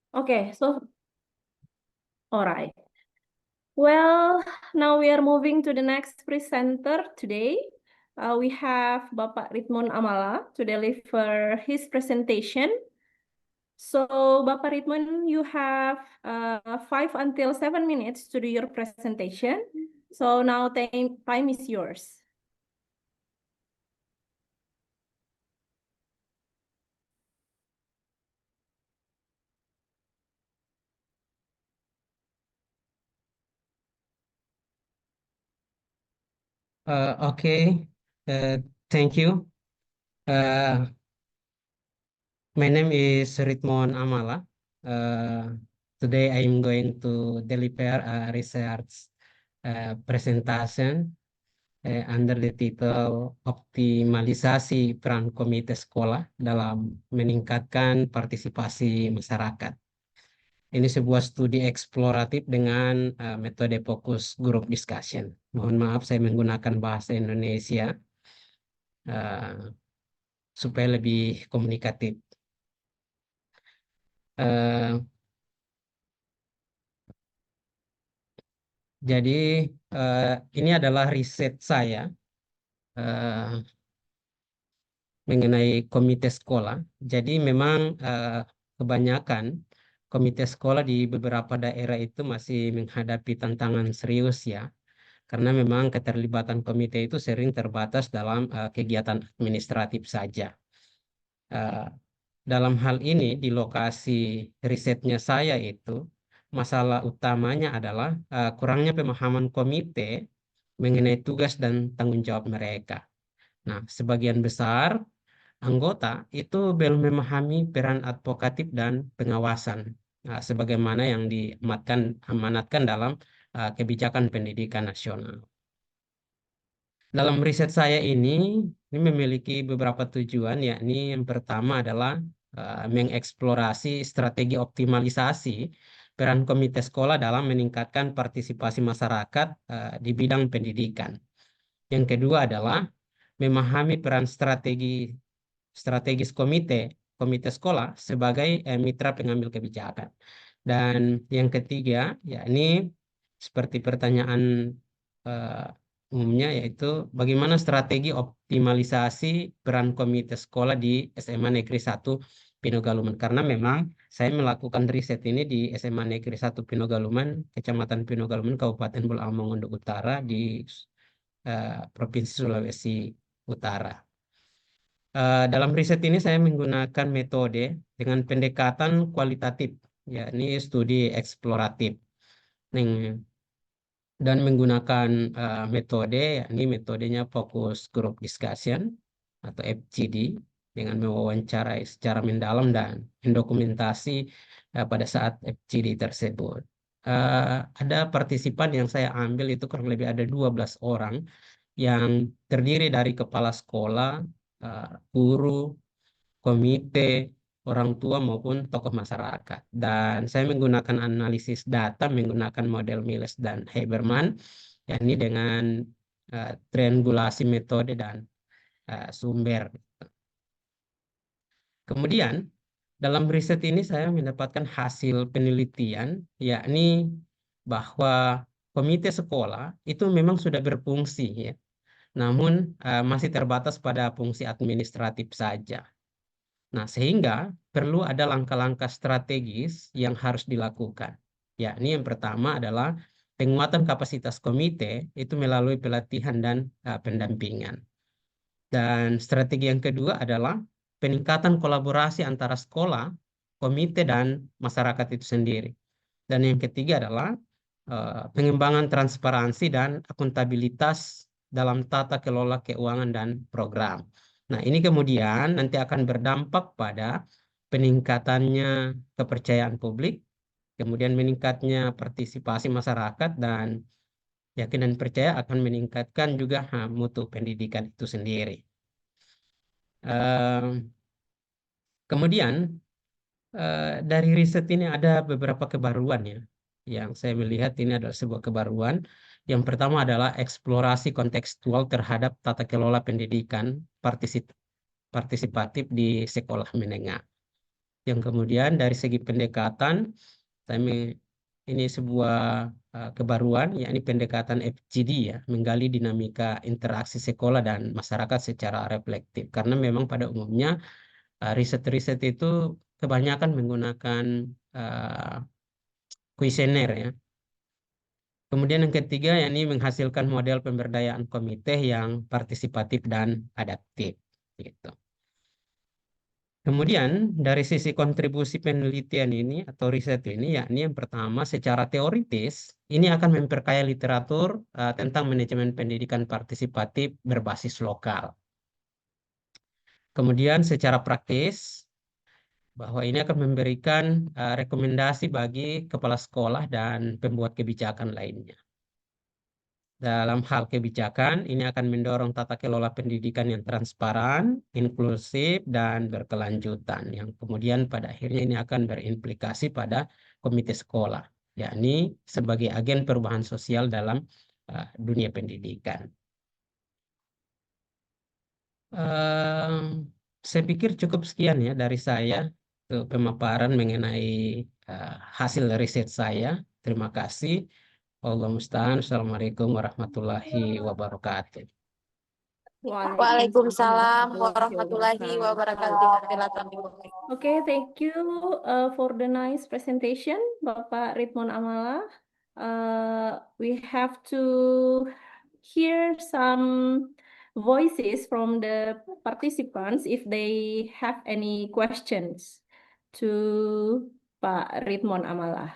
Okay, so all right. Well, now we are moving to the next presenter today. We have Bapak Ridmon Amala to deliver his presentation. So, Bapak Ridmon, you have 5 until 7 minutes to do your presentation. So now time is yours. Okay, thank you. My name is Ritmon Amala. Today I'm going to deliver a research presentation under the title Optimalisasi Peran Komite Sekolah dalam Meningkatkan Partisipasi Masyarakat. Ini sebuah studi eksploratif dengan metode fokus group discussion. Mohon maaf saya menggunakan bahasa Indonesia supaya lebih komunikatif. Jadi ini adalah riset saya mengenai komite sekolah. Jadi memang kebanyakan komite sekolah di beberapa daerah itu masih menghadapi tantangan serius ya. Karena memang keterlibatan komite itu sering terbatas dalam kegiatan administratif saja. Dalam hal ini di lokasi risetnya saya itu masalah utamanya adalah kurangnya pemahaman komite mengenai tugas dan tanggung jawab mereka. Nah, sebagian besar anggota itu belum memahami peran advokatif dan pengawasan, sebagaimana yang diamanatkan dalam kebijakan pendidikan nasional. Dalam riset saya ini memiliki beberapa tujuan, yakni yang pertama adalah mengeksplorasi strategi optimalisasi peran komite sekolah dalam meningkatkan partisipasi masyarakat di bidang pendidikan. Yang kedua adalah memahami peran strategis komite sekolah sebagai mitra pengambil kebijakan. Dan yang ketiga, yakni seperti pertanyaan umumnya, yaitu bagaimana strategi optimalisasi peran komite sekolah di SMA Negeri 1 Pinogaluman. Karena memang saya melakukan riset ini di SMA Negeri 1 Pinogaluman, Kecamatan Pinogaluman, Kabupaten Bolang Mongondo Utara di Provinsi Sulawesi Utara. Dalam riset ini saya menggunakan metode dengan pendekatan kualitatif, yakni studi eksploratif, dan menggunakan metode, yakni metodenya Focus Group Discussion atau FGD, dengan mewawancarai secara mendalam dan mendokumentasi pada saat FGD tersebut. Ada partisipan yang saya ambil itu kurang lebih ada 12 orang yang terdiri dari kepala sekolah, guru, komite, orang tua maupun tokoh masyarakat. Dan saya menggunakan analisis data menggunakan model Miles dan Haberman, yakni dengan triangulasi metode dan sumber. Kemudian dalam riset ini saya mendapatkan hasil penelitian, yakni bahwa komite sekolah itu memang sudah berfungsi ya, namun masih terbatas pada fungsi administratif saja. Nah, sehingga perlu ada langkah-langkah strategis yang harus dilakukan. Yakni yang pertama adalah penguatan kapasitas komite itu melalui pelatihan dan pendampingan. Dan strategi yang kedua adalah peningkatan kolaborasi antara sekolah, komite, dan masyarakat itu sendiri. Dan yang ketiga adalah pengembangan transparansi dan akuntabilitas dalam tata kelola keuangan dan program. Nah, ini kemudian nanti akan berdampak pada peningkatannya kepercayaan publik, kemudian meningkatnya partisipasi masyarakat, dan yakin dan percaya akan meningkatkan juga mutu pendidikan itu sendiri. Kemudian dari riset ini ada beberapa kebaruan ya, yang saya melihat ini adalah sebuah kebaruan. Yang pertama adalah eksplorasi kontekstual terhadap tata kelola pendidikan partisipatif di sekolah menengah. Yang kemudian dari segi pendekatan, ini sebuah kebaruan, yakni pendekatan FGD ya, menggali dinamika interaksi sekolah dan masyarakat secara reflektif. Karena memang pada umumnya riset-riset itu kebanyakan menggunakan kuesioner ya. Kemudian yang ketiga, yakni menghasilkan model pemberdayaan komite yang partisipatif dan adaptif. Gitu. Kemudian dari sisi kontribusi penelitian ini atau riset ini, yakni yang pertama secara teoritis, ini akan memperkaya literatur tentang manajemen pendidikan partisipatif berbasis lokal. Kemudian secara praktis, bahwa ini akan memberikan rekomendasi bagi kepala sekolah dan pembuat kebijakan lainnya. Dalam hal kebijakan, ini akan mendorong tata kelola pendidikan yang transparan, inklusif, dan berkelanjutan. Yang kemudian pada akhirnya ini akan berimplikasi pada komite sekolah, yakni sebagai agen perubahan sosial dalam dunia pendidikan. Saya pikir cukup sekian ya dari saya untuk pemaparan mengenai hasil riset saya. Terima kasih. Allah musta'an. Assalamualaikum warahmatullahi wabarakatuh. Waalaikumsalam warahmatullahi wabarakatuh. Okay, thank you for the nice presentation, Bapak Ridmon Amala. We have to hear some voices from the participants if they have any questions to Pak Ridmon Amala.